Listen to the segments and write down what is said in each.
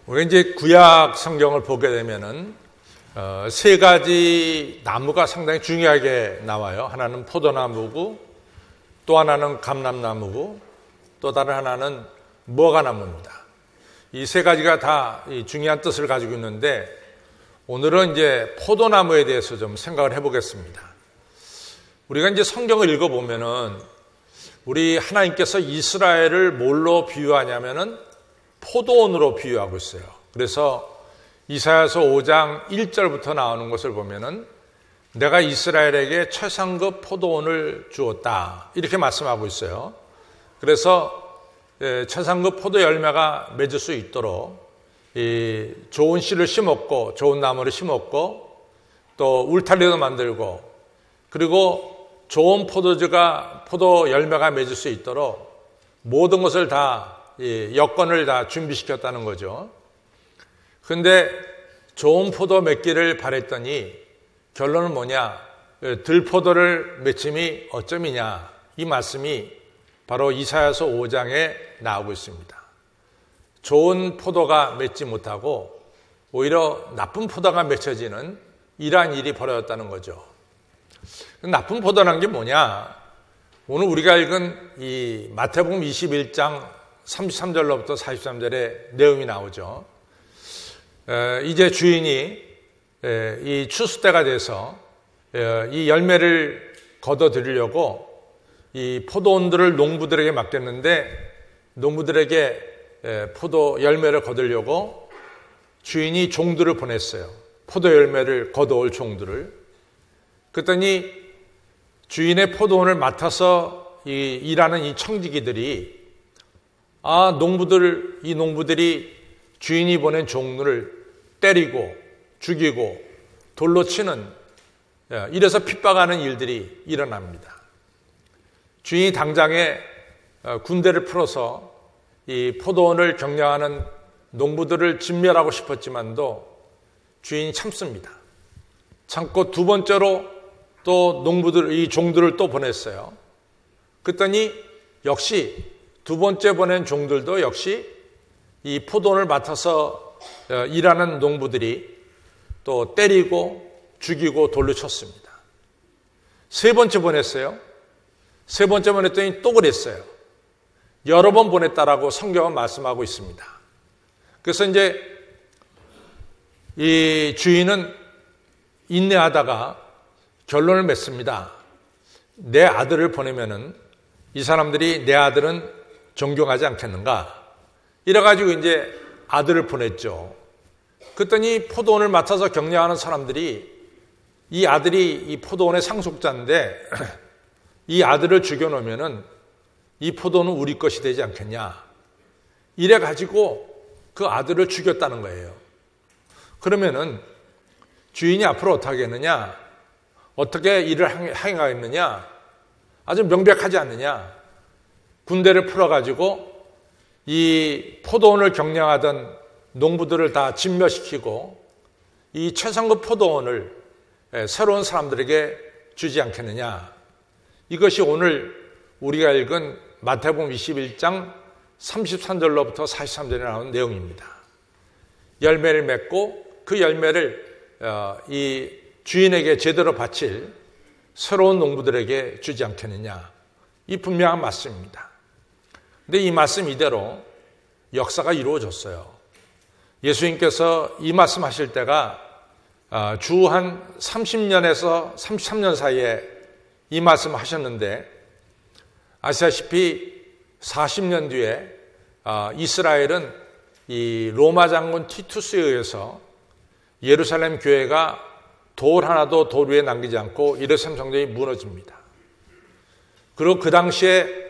우리가 이제 구약 성경을 보게 되면은 세 가지 나무가 상당히 중요하게 나와요. 하나는 포도나무고, 또 하나는 감람나무고, 또 다른 하나는 무화과나무입니다. 이 세 가지가 다 중요한 뜻을 가지고 있는데, 오늘은 이제 포도나무에 대해서 좀 생각을 해보겠습니다. 우리가 이제 성경을 읽어보면은 우리 하나님께서 이스라엘을 뭘로 비유하냐면은 포도원으로 비유하고 있어요. 그래서 이사야서 5장 1절부터 나오는 것을 보면은 내가 이스라엘에게 최상급 포도원을 주었다, 이렇게 말씀하고 있어요. 그래서 최상급 포도 열매가 맺을 수 있도록 좋은 씨를 심었고, 좋은 나무를 심었고, 또 울타리도 만들고, 그리고 좋은 포도 열매가 맺을 수 있도록 모든 것을 다, 여건을 다 준비시켰다는 거죠. 그런데 좋은 포도 맺기를 바랬더니 결론은 뭐냐? 들포도를 맺힘이 어쩌미냐? 이 말씀이 바로 이사야서 5장에 나오고 있습니다. 좋은 포도가 맺지 못하고 오히려 나쁜 포도가 맺혀지는 이러한 일이 벌어졌다는 거죠. 나쁜 포도라는 게 뭐냐? 오늘 우리가 읽은 이 마태복음 21장 33절로부터 43절의 내용이 나오죠. 이제 주인이 이 추수 때가 돼서 이 열매를 거둬들이려고 이 포도원들을 농부들에게 맡겼는데, 농부들에게 포도 열매를 거두려고 주인이 종들을 보냈어요. 포도 열매를 거둬올 종들을. 그랬더니 주인의 포도원을 맡아서 일하는 이 청지기들이 이 농부들이 주인이 보낸 종들을 때리고 죽이고 돌로 치는, 이래서 핍박하는 일들이 일어납니다. 주인이 당장에 군대를 풀어서 이 포도원을 경영하는 농부들을 진멸하고 싶었지만도 주인이 참습니다. 참고 두 번째로 또 이 종들을 또 보냈어요. 그랬더니 역시 두 번째 보낸 종들도 역시 이 포도원을 맡아서 일하는 농부들이 또 때리고 죽이고 돌로 쳤습니다. 세 번째 보냈어요. 세 번째 보냈더니 또 그랬어요. 여러 번 보냈다라고 성경은 말씀하고 있습니다. 그래서 이제 이 주인은 인내하다가 결론을 맺습니다. 내 아들을 보내면은 이 사람들이 내 아들은 존경하지 않겠는가? 이래가지고 이제 아들을 보냈죠. 그랬더니 포도원을 맡아서 격려하는 사람들이 이 아들이 이 포도원의 상속자인데 이 아들을 죽여놓으면은 이 포도는 우리 것이 되지 않겠냐? 이래가지고 그 아들을 죽였다는 거예요. 그러면은 주인이 앞으로 어떻게 하겠느냐? 어떻게 일을 행하겠느냐? 아주 명백하지 않느냐? 군대를 풀어가지고 이 포도원을 경영하던 농부들을 다 진멸시키고 이 최상급 포도원을 새로운 사람들에게 주지 않겠느냐? 이것이 오늘 우리가 읽은 마태복음 21장 33절로부터 43절에 나오는 내용입니다. 열매를 맺고 그 열매를 이 주인에게 제대로 바칠 새로운 농부들에게 주지 않겠느냐? 이 분명한 말씀입니다. 근데 이 말씀 이대로 역사가 이루어졌어요. 예수님께서 이 말씀하실 때가 주 한 30년에서 33년 사이에 이 말씀을 하셨는데, 아시다시피 40년 뒤에 이스라엘은 이 로마 장군 티투스에 의해서 예루살렘 교회가 돌 하나도 돌 위에 남기지 않고 예루살렘 성전이 무너집니다. 그리고 그 당시에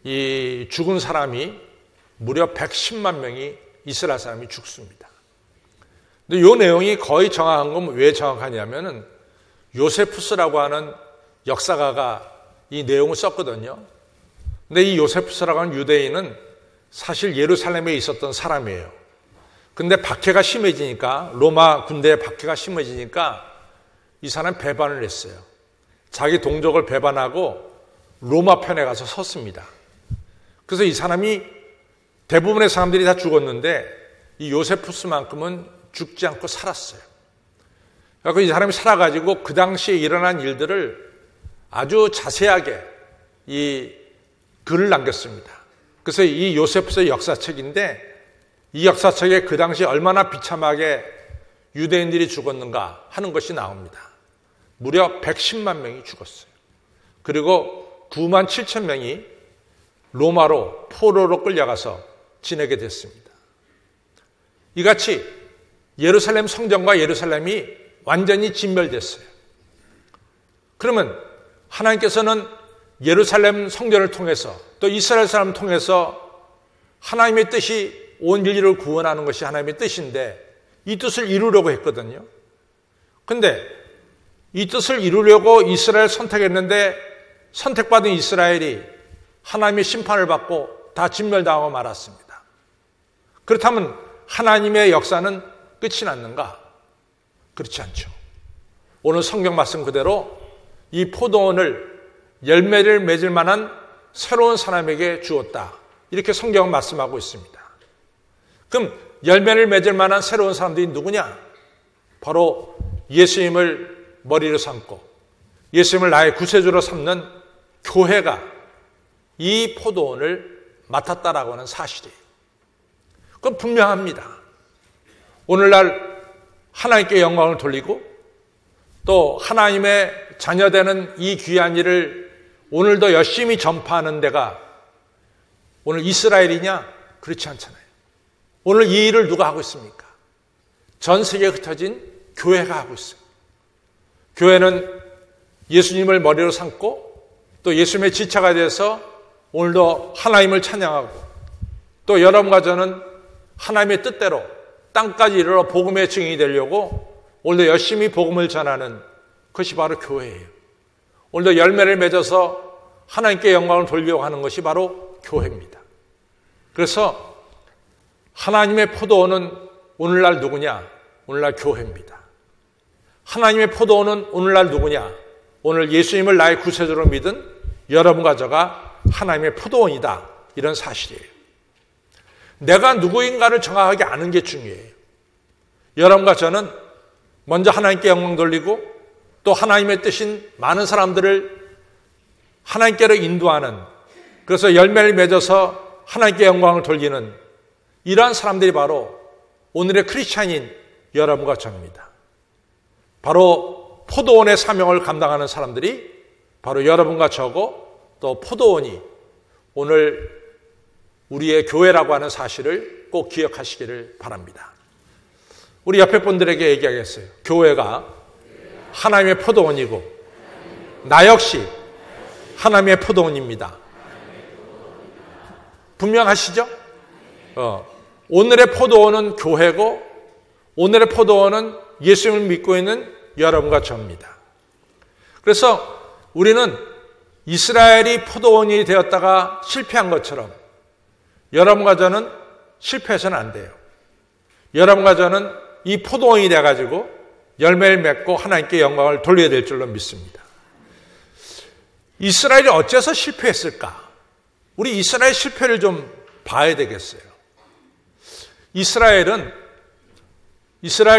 이 죽은 사람이 무려 110만 명이 이스라엘 사람이 죽습니다. 근데 이 내용이 거의 정확한 건 왜 정확하냐면은 요세푸스라고 하는 역사가가 이 내용을 썼거든요. 근데 이 요세푸스라고 하는 유대인은 사실 예루살렘에 있었던 사람이에요. 근데 박해가 심해지니까, 로마 군대의 박해가 심해지니까 이 사람 배반을 했어요. 자기 동족을 배반하고 로마 편에 가서 섰습니다. 그래서 이 사람이, 대부분의 사람들이 다 죽었는데 이 요세푸스만큼은 죽지 않고 살았어요. 그래서 이 사람이 살아가지고 그 당시에 일어난 일들을 아주 자세하게 이 글을 남겼습니다. 그래서 이 요세푸스의 역사책인데, 이 역사책에 그 당시에 얼마나 비참하게 유대인들이 죽었는가 하는 것이 나옵니다. 무려 110만 명이 죽었어요. 그리고 9만 7천 명이 로마로 포로로 끌려가서 지내게 됐습니다. 이같이 예루살렘 성전과 예루살렘이 완전히 진멸됐어요. 그러면 하나님께서는 예루살렘 성전을 통해서 또 이스라엘 사람을 통해서 하나님의 뜻이 온 인류를 구원하는 것이 하나님의 뜻인데 이 뜻을 이루려고 했거든요. 그런데 이 뜻을 이루려고 이스라엘 선택했는데 선택받은 이스라엘이 하나님의 심판을 받고 다 진멸당하고 말았습니다. 그렇다면 하나님의 역사는 끝이 났는가? 그렇지 않죠. 오늘 성경 말씀 그대로 이 포도원을 열매를 맺을 만한 새로운 사람에게 주었다. 이렇게 성경은 말씀하고 있습니다. 그럼 열매를 맺을 만한 새로운 사람들이 누구냐? 바로 예수님을 머리로 삼고 예수님을 나의 구세주로 삼는 교회가 이 포도원을 맡았다라고 하는 사실이에요. 그건 분명합니다. 오늘날 하나님께 영광을 돌리고 또 하나님의 자녀되는 이 귀한 일을 오늘도 열심히 전파하는 데가 오늘 이스라엘이냐? 그렇지 않잖아요. 오늘 이 일을 누가 하고 있습니까? 전 세계에 흩어진 교회가 하고 있어요. 교회는 예수님을 머리로 삼고 또 예수님의 지체가 돼서 오늘도 하나님을 찬양하고 또 여러분과 저는 하나님의 뜻대로 땅까지 이르러 복음의 증인이 되려고 오늘도 열심히 복음을 전하는 것이 바로 교회예요. 오늘도 열매를 맺어서 하나님께 영광을 돌리려고 하는 것이 바로 교회입니다. 그래서 하나님의 포도원은 오늘날 누구냐? 오늘날 교회입니다. 하나님의 포도원은 오늘날 누구냐? 오늘 예수님을 나의 구세주로 믿은 여러분과 저가 하나님의 포도원이다. 이런 사실이에요. 내가 누구인가를 정확하게 아는 게 중요해요. 여러분과 저는 먼저 하나님께 영광 돌리고 또 하나님의 뜻인 많은 사람들을 하나님께로 인도하는, 그래서 열매를 맺어서 하나님께 영광을 돌리는 이러한 사람들이 바로 오늘의 크리스찬인 여러분과 저입니다. 바로 포도원의 사명을 감당하는 사람들이 바로 여러분과 저고 또 포도원이 오늘 우리의 교회라고 하는 사실을 꼭 기억하시기를 바랍니다. 우리 옆에 분들에게 얘기하겠어요. 교회가 하나님의 포도원이고 나 역시 하나님의 포도원입니다. 분명하시죠? 오늘의 포도원은 교회고 오늘의 포도원은 예수님을 믿고 있는 여러분과 저입니다. 그래서 우리는 이스라엘이 포도원이 되었다가 실패한 것처럼 여러분과 저는 실패해서는 안 돼요. 여러분과 저는 이 포도원이 돼가지고 열매를 맺고 하나님께 영광을 돌려야 될 줄로 믿습니다. 이스라엘이 어째서 실패했을까? 우리 이스라엘 실패를 좀 봐야 되겠어요. 이스라엘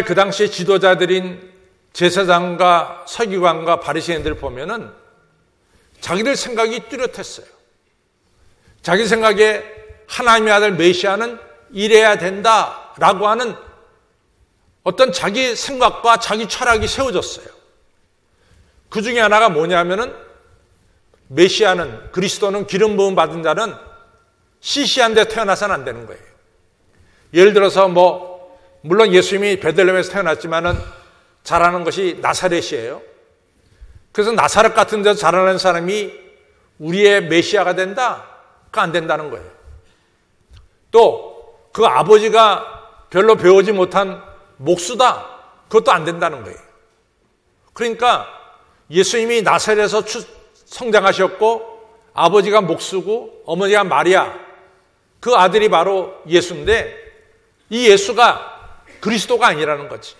그 당시에 지도자들인 제사장과 서기관과 바리새인들 보면은 자기들 생각이 뚜렷했어요. 자기 생각에 하나님의 아들 메시아는 이래야 된다라고 하는 어떤 자기 생각과 자기 철학이 세워졌어요. 그 중에 하나가 뭐냐면은 메시아는, 그리스도는, 기름 부음 받은 자는 시시한 데 태어나서는 안 되는 거예요. 예를 들어서 물론 예수님이 베들레헴에서 태어났지만은 자라는 것이 나사렛이에요. 그래서 나사렛 같은 데서 자라는 사람이 우리의 메시아가 된다? 그거 안 된다는 거예요. 또 그 아버지가 별로 배우지 못한 목수다? 그것도 안 된다는 거예요. 그러니까 예수님이 나사렛에서 성장하셨고 아버지가 목수고 어머니가 마리아, 그 아들이 바로 예수인데 이 예수가 그리스도가 아니라는 거지.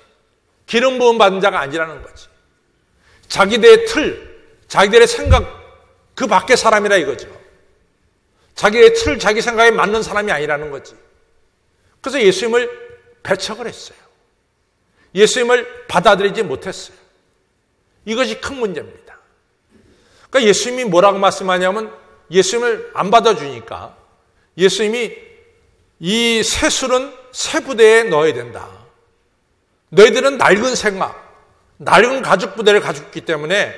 기름 부음 받은 자가 아니라는 거지. 자기들의 틀, 자기들의 생각 그 밖의 사람이라 이거죠. 자기의 틀, 자기 생각에 맞는 사람이 아니라는 거지. 그래서 예수님을 배척을 했어요. 예수님을 받아들이지 못했어요. 이것이 큰 문제입니다. 그러니까 예수님이 뭐라고 말씀하냐면 예수님을 안 받아주니까 예수님이 이 새 술은 새 부대에 넣어야 된다. 너희들은 낡은 생각, 낡은 가죽 부대를 가지고 있기 때문에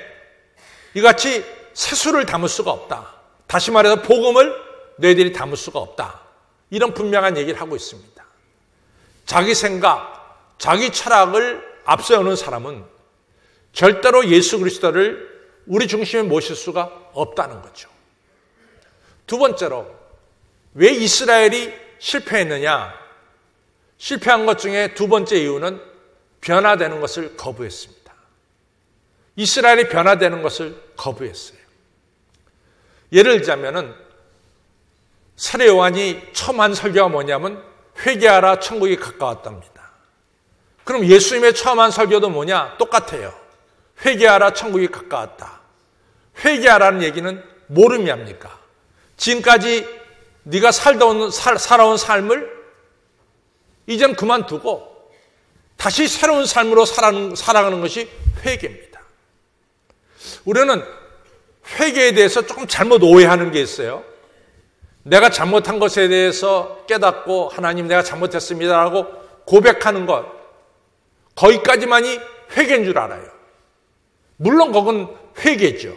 이같이 새 술을 담을 수가 없다. 다시 말해서 복음을 너희들이 담을 수가 없다. 이런 분명한 얘기를 하고 있습니다. 자기 생각, 자기 철학을 앞세우는 사람은 절대로 예수 그리스도를 우리 중심에 모실 수가 없다는 거죠. 두 번째로 왜 이스라엘이 실패했느냐? 실패한 것 중에 두 번째 이유는 변화되는 것을 거부했습니다. 이스라엘이 변화되는 것을 거부했어요. 예를 들자면은 세례 요한이 처음 한 설교가 뭐냐면 회개하라 천국이 가까웠답니다. 그럼 예수님의 처음 한 설교도 뭐냐? 똑같아요. 회개하라 천국이 가까웠다. 회개하라는 얘기는 뭘 의미합니까? 지금까지 네가 살아온 삶을 이젠 그만두고 다시 새로운 삶으로 살아가는 것이 회개입니다. 우리는 회개에 대해서 조금 잘못 오해하는 게 있어요. 내가 잘못한 것에 대해서 깨닫고 하나님 내가 잘못했습니다라고 고백하는 것, 거기까지만이 회개인 줄 알아요. 물론 그건 회개죠.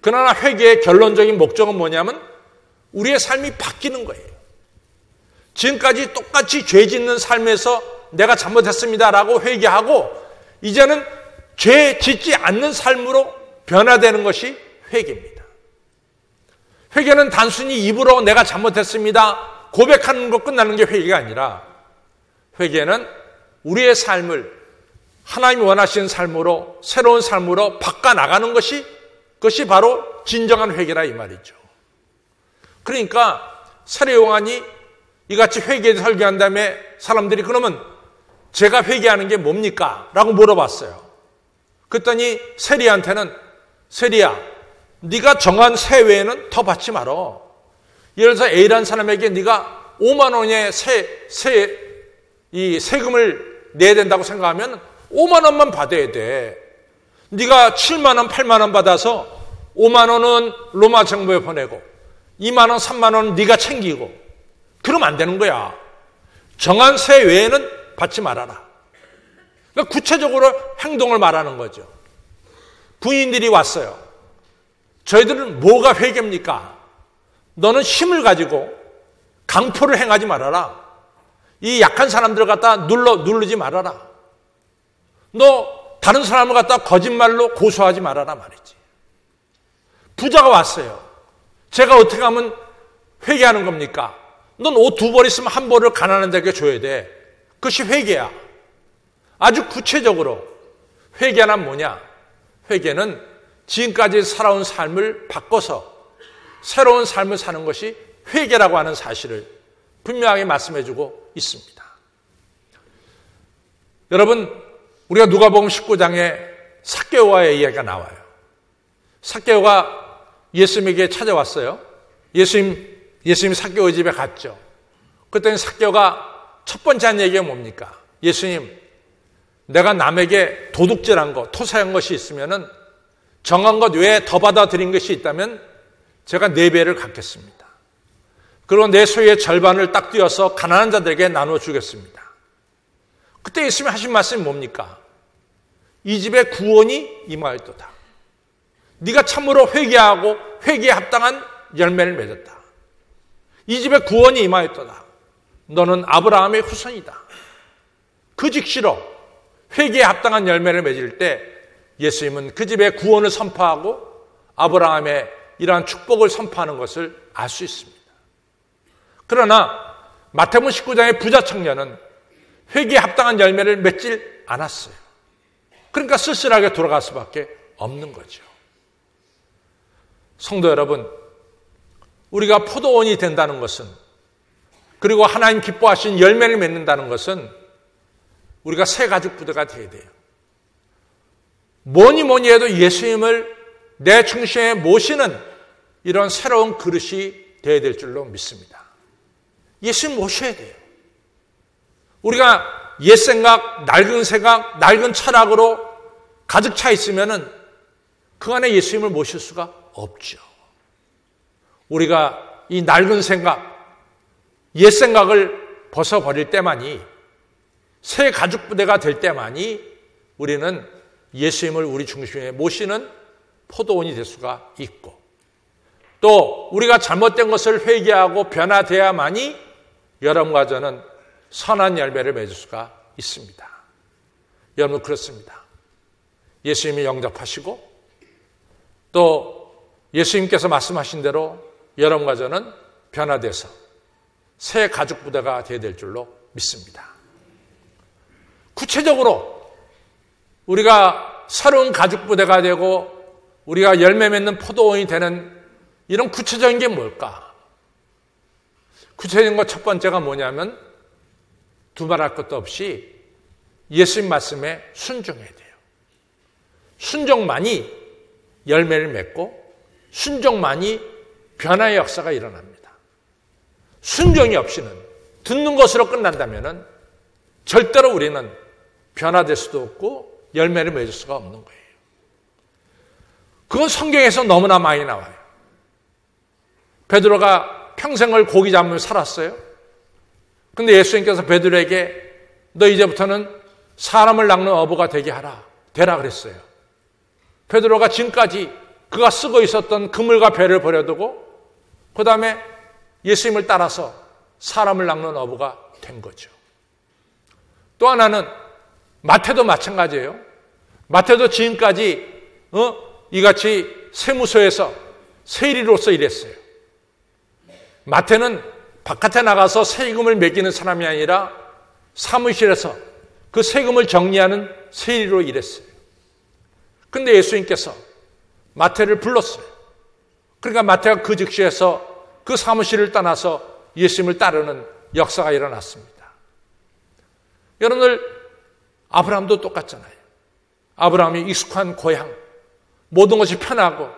그러나 회개의 결론적인 목적은 뭐냐면 우리의 삶이 바뀌는 거예요. 지금까지 똑같이 죄 짓는 삶에서 내가 잘못했습니다라고 회개하고 이제는 죄 짓지 않는 삶으로 변화되는 것이 회개입니다. 회개는 단순히 입으로 내가 잘못했습니다 고백하는 것 끝나는 게 회개가 아니라 회개는 우리의 삶을 하나님이 원하시는 삶으로 새로운 삶으로 바꿔나가는 것이 그것이 바로 진정한 회개라 이 말이죠. 그러니까 세례 요한이 이같이 회개에 설교한 다음에 사람들이 그러면 제가 회개하는 게 뭡니까? 라고 물어봤어요. 그랬더니 세리한테는 세리야 네가 정한 세 외에는 더 받지 말어. 예를 들어서 A라는 사람에게 네가 5만 원의 세금을 내야 된다고 생각하면 5만 원만 받아야 돼. 네가 7만 원, 8만 원 받아서 5만 원은 로마 정부에 보내고 2만 원, 3만 원은 네가 챙기고 그러면 안 되는 거야. 정한 세 외에는 받지 말아라. 그러니까 구체적으로 행동을 말하는 거죠. 부인들이 왔어요. 저희들은 뭐가 회개입니까? 너는 힘을 가지고 강포를 행하지 말아라. 이 약한 사람들을 갖다 누르지 말아라. 너 다른 사람을 갖다 거짓말로 고소하지 말아라 말이지. 부자가 왔어요. 제가 어떻게 하면 회개하는 겁니까? 넌 옷 2벌 있으면 한 벌을 가난한 자에게 줘야 돼. 그것이 회개야. 아주 구체적으로 회개는 뭐냐? 회개는 지금까지 살아온 삶을 바꿔서 새로운 삶을 사는 것이 회개라고 하는 사실을 분명하게 말씀해주고 있습니다. 여러분, 우리가 누가복음 19장에 삭개오와의 이야기가 나와요. 삭개오가 예수님에게 찾아왔어요. 예수님 삭개오 집에 갔죠. 그랬더니 삭개오가 첫 번째 한 얘기가 뭡니까? 예수님, 내가 남에게 도둑질한 것, 토사한 것이 있으면은 정한 것 외에 더 받아들인 것이 있다면 제가 4배를 갚겠습니다. 그리고 내 소유의 절반을 딱 띄어서 가난한 자들에게 나눠주겠습니다. 그때 예수님이 하신 말씀이 뭡니까? 이 집에 구원이 임하였도다. 네가 참으로 회개하고 회개에 합당한 열매를 맺었다. 이 집에 구원이 임하였도다. 너는 아브라함의 후손이다. 그 즉시로 회개에 합당한 열매를 맺을 때 예수님은 그 집에 구원을 선포하고 아브라함의 이러한 축복을 선포하는 것을 알 수 있습니다. 그러나 마태복음 19장의 부자 청년은 회개에 합당한 열매를 맺질 않았어요. 그러니까 쓸쓸하게 돌아갈 수밖에 없는 거죠. 성도 여러분, 우리가 포도원이 된다는 것은 그리고 하나님 기뻐하신 열매를 맺는다는 것은 우리가 새 가죽 부대가 되어야 돼요. 뭐니 뭐니 해도 예수님을 내 중심에 모시는 이런 새로운 그릇이 되어야 될 줄로 믿습니다. 예수님 모셔야 돼요. 우리가 옛 생각, 낡은 생각, 낡은 철학으로 가득 차 있으면은 그 안에 예수님을 모실 수가 없죠. 우리가 이 낡은 생각, 옛 생각을 벗어버릴 때만이, 새 가죽 부대가 될 때만이 우리는 예수님을 우리 중심에 모시는 포도원이 될 수가 있고, 또 우리가 잘못된 것을 회개하고 변화되어야만이 여러분과 저는 선한 열매를 맺을 수가 있습니다. 여러분 그렇습니다. 예수님이 영접하시고 또 예수님께서 말씀하신 대로 여러분과 저는 변화돼서 새 가죽 부대가 되어야 될 줄로 믿습니다. 구체적으로 우리가 새로운 가죽 부대가 되고 우리가 열매 맺는 포도원이 되는 이런 구체적인 게 뭘까? 구체적인 것 첫 번째가 뭐냐면 두말할 것도 없이 예수님 말씀에 순종해야 돼요. 순종만이 열매를 맺고 순종만이 변화의 역사가 일어납니다. 순종이 없이는 듣는 것으로 끝난다면 절대로 우리는 변화될 수도 없고 열매를 맺을 수가 없는 거예요. 그건 성경에서 너무나 많이 나와요. 베드로가 평생을 고기 잡으며 살았어요. 근데 예수님께서 베드로에게 너 이제부터는 사람을 낚는 어부가 되라 그랬어요. 베드로가 지금까지 그가 쓰고 있었던 그물과 배를 버려두고 그 다음에 예수님을 따라서 사람을 낚는 어부가 된 거죠. 또 하나는 마태도 마찬가지예요. 마태도 지금까지 이같이 세무소에서 세리로서 일했어요. 마태는 바깥에 나가서 세금을 매기는 사람이 아니라 사무실에서 그 세금을 정리하는 세리로 일했어요. 근데 예수님께서 마태를 불렀어요. 그러니까 마태가 그 즉시에서 그 사무실을 떠나서 예수님을 따르는 역사가 일어났습니다. 여러분들 아브라함도 똑같잖아요. 아브라함이 익숙한 고향, 모든 것이 편하고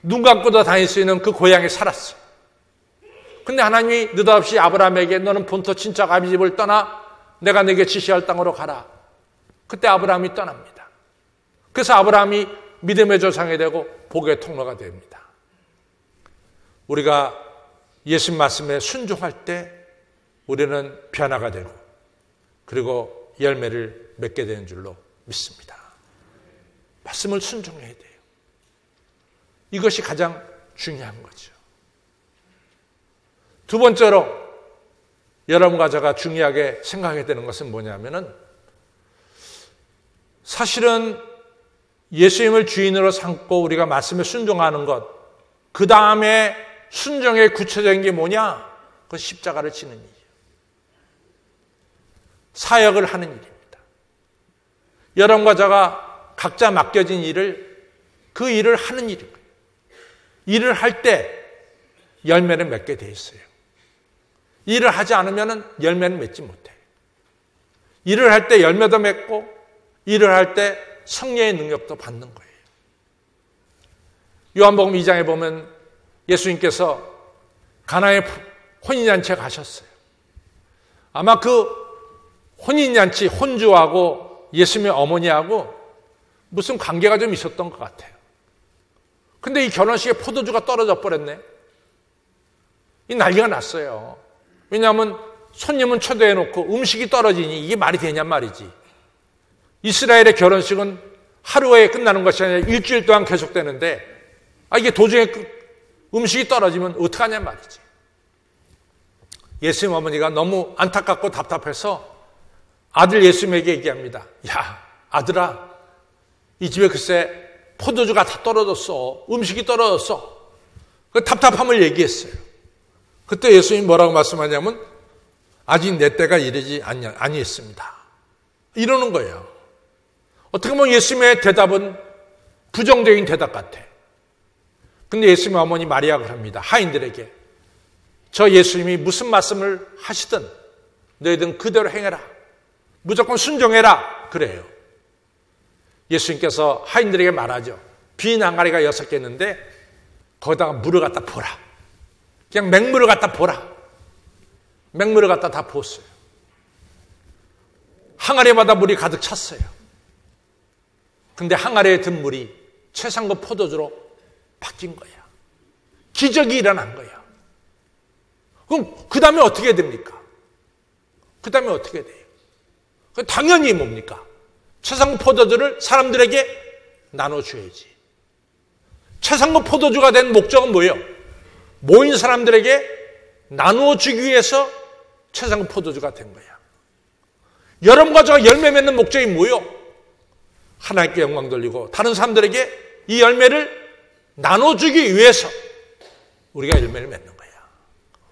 눈 감고도 다닐 수 있는 그 고향에 살았어요. 근데 하나님이 느닷없이 아브라함에게 너는 본토 친척 아비 집을 떠나 내가 네게 지시할 땅으로 가라. 그때 아브라함이 떠납니다. 그래서 아브라함이 믿음의 조상이 되고 복의 통로가 됩니다. 우리가 예수님 말씀에 순종할 때 우리는 변화가 되고 그리고 열매를 맺게 되는 줄로 믿습니다. 말씀을 순종해야 돼요. 이것이 가장 중요한 거죠. 두 번째로 여러분과 제가 중요하게 생각해야 되는 것은 뭐냐면은 사실은 예수님을 주인으로 삼고 우리가 말씀에 순종하는 것, 그 다음에 순종의 구체적인 게 뭐냐? 그건 십자가를 지는 일이에요. 사역을 하는 일입니다. 여러분과 제가 각자 맡겨진 일을, 그 일을 하는 일인 거예요. 일을 할 때 열매를 맺게 돼 있어요. 일을 하지 않으면 열매는 맺지 못해요. 일을 할 때 열매도 맺고 일을 할 때 성령의 능력도 받는 거예요. 요한복음 2장에 보면 예수님께서 가나의 혼인잔치에 가셨어요. 아마 그 혼인잔치 혼주하고 예수님의 어머니하고 무슨 관계가 좀 있었던 것 같아요. 근데 이 결혼식에 포도주가 떨어져 버렸네. 이 난리가 났어요. 왜냐하면 손님은 초대해놓고 음식이 떨어지니 이게 말이 되냔 말이지. 이스라엘의 결혼식은 하루에 끝나는 것이 아니라 일주일 동안 계속되는데 이게 도중에 음식이 떨어지면 어떡하냔 말이지. 예수님 어머니가 너무 안타깝고 답답해서 아들 예수님에게 얘기합니다. 야, 아들아, 이 집에 글쎄 포도주가 다 떨어졌어. 음식이 떨어졌어. 그 답답함을 얘기했어요. 그때 예수님이 뭐라고 말씀하냐면 아직 내 때가 이르지 아니했습니다. 이러는 거예요. 어떻게 보면 예수님의 대답은 부정적인 대답 같아. 근데 예수님의 어머니 마리아가 합니다. 하인들에게 저 예수님이 무슨 말씀을 하시든 너희들은 그대로 행해라. 무조건 순종해라. 그래요. 예수님께서 하인들에게 말하죠. 빈 항아리가 6개 있는데 거기다가 물을 갖다 부어라. 그냥 맹물을 갖다 부어라. 맹물을 갖다 다 부었어요. 항아리마다 물이 가득 찼어요. 근데 항아리에 든 물이 최상급 포도주로 바뀐 거야. 기적이 일어난 거야. 그럼 그 다음에 어떻게 됩니까? 그 다음에 어떻게 돼요? 당연히 뭡니까? 최상급 포도주를 사람들에게 나눠줘야지. 최상급 포도주가 된 목적은 뭐예요? 모인 사람들에게 나누어주기 위해서 최상급 포도주가 된 거야. 여러분과 저가 열매 맺는 목적이 뭐예요? 하나님께 영광 돌리고 다른 사람들에게 이 열매를 나눠주기 위해서 우리가 열매를 맺는 거야.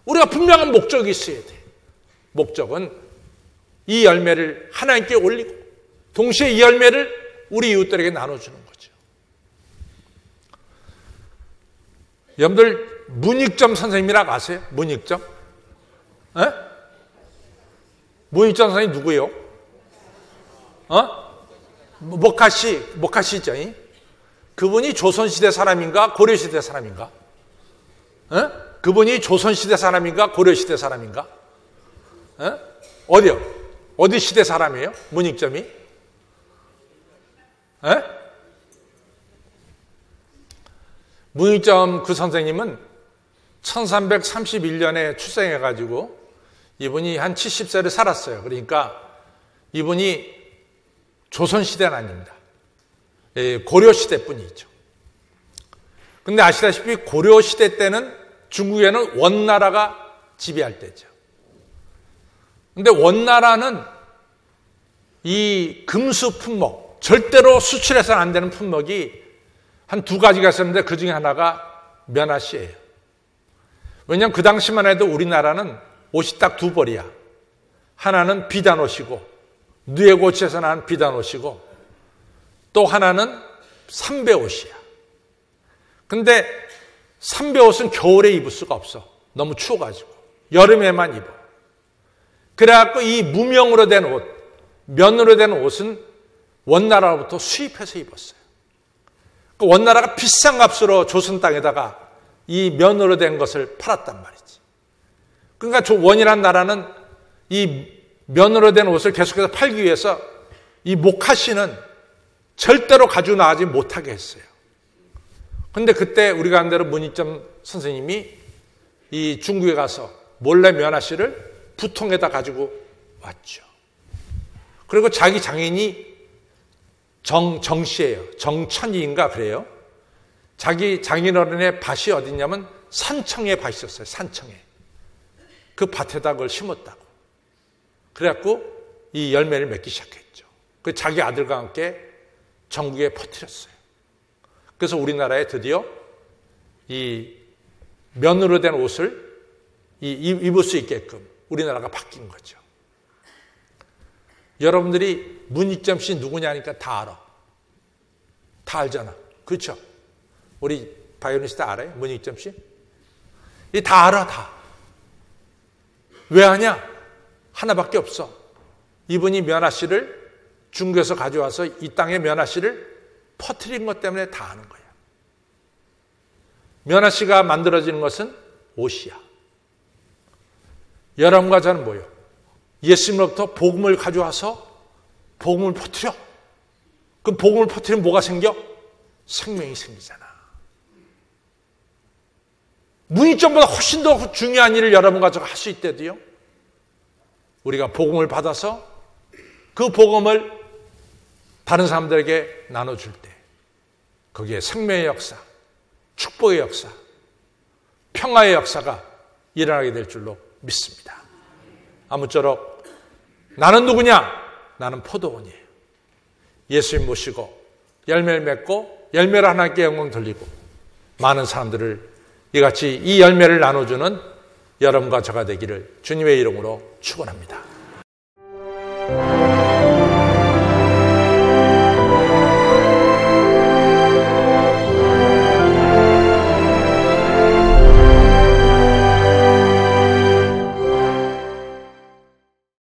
우리가 분명한 목적이 있어야 돼. 목적은 이 열매를 하나님께 올리고 동시에 이 열매를 우리 이웃들에게 나눠주는 거죠. 여러분들 문익점 선생님이라고 아세요? 문익점? 에? 문익점 선생님 누구예요? 모카시죠? 그분이 조선시대 사람인가 고려시대 사람인가? 에? 그분이 조선시대 사람인가 고려시대 사람인가? 에? 어디요? 어디 시대 사람이에요? 문익점이? 에? 문익점 그 선생님은 1331년에 출생해가지고 이분이 한 70세를 살았어요. 그러니까 이분이 조선시대는 아닙니다. 고려시대 뿐이죠. 근데 아시다시피 고려시대 때는 중국에는 원나라가 지배할 때죠. 근데 원나라는 이 금수 품목, 절대로 수출해서는 안 되는 품목이 한 2가지가 있었는데 그 중에 하나가 면화씨예요. 왜냐하면 그 당시만 해도 우리나라는 옷이 딱 2벌이야. 하나는 비단옷이고 누에고치에서 나는 비단옷이고 또 하나는 삼배옷이야. 근데 삼배옷은 겨울에 입을 수가 없어. 너무 추워가지고. 여름에만 입어. 그래갖고 이 무명으로 된 옷, 면으로 된 옷은 원나라로부터 수입해서 입었어요. 그 원나라가 비싼 값으로 조선 땅에다가 이 면으로 된 것을 팔았단 말이지. 그러니까 원이란 나라는 이 면으로 된 옷을 계속해서 팔기 위해서 이 모카씨는 절대로 가지고 나가지 못하게 했어요. 그런데 그때 우리가 한 대로 문익점 선생님이 이 중국에 가서 몰래 면화씨를 부통에다 가지고 왔죠. 그리고 자기 장인이 정씨예요. 정천이인가 그래요. 자기 장인어른의 밭이 어디냐면 산청에 밭이 있었어요. 산청에. 그 밭에다 그걸 심었다고. 그래갖고 이 열매를 맺기 시작했죠. 그 자기 아들과 함께 전국에 퍼뜨렸어요. 그래서 우리나라에 드디어 이 면으로 된 옷을 입을 수 있게끔 우리나라가 바뀐 거죠. 여러분들이 문익점 씨 누구냐니까 다 알아. 다 알잖아. 그렇죠? 우리 바이올리니스트 다 알아요? 문익점 씨? 이 다 알아, 다. 왜 하냐? 하나밖에 없어. 이분이 면화씨를 중국에서 가져와서 이 땅에 면화씨를 퍼뜨린 것 때문에 다 아는 거야. 면화씨가 만들어지는 것은 옷이야. 여러분과 저는 뭐예요? 예수님으로부터 복음을 가져와서 복음을 퍼뜨려. 그럼 복음을 퍼뜨리면 뭐가 생겨? 생명이 생기잖아. 문익점보다 훨씬 더 중요한 일을 여러분과 저가 할 수 있대도요. 우리가 복음을 받아서 그 복음을 다른 사람들에게 나눠줄 때 거기에 생명의 역사, 축복의 역사, 평화의 역사가 일어나게 될 줄로 믿습니다. 아무쪼록 나는 누구냐? 나는 포도원이에요. 예수님 모시고 열매를 맺고 열매로 하나님께 영광 돌리고 많은 사람들을 이같이 이 열매를 나눠주는 여러분과 저가 되기를 주님의 이름으로 축원합니다.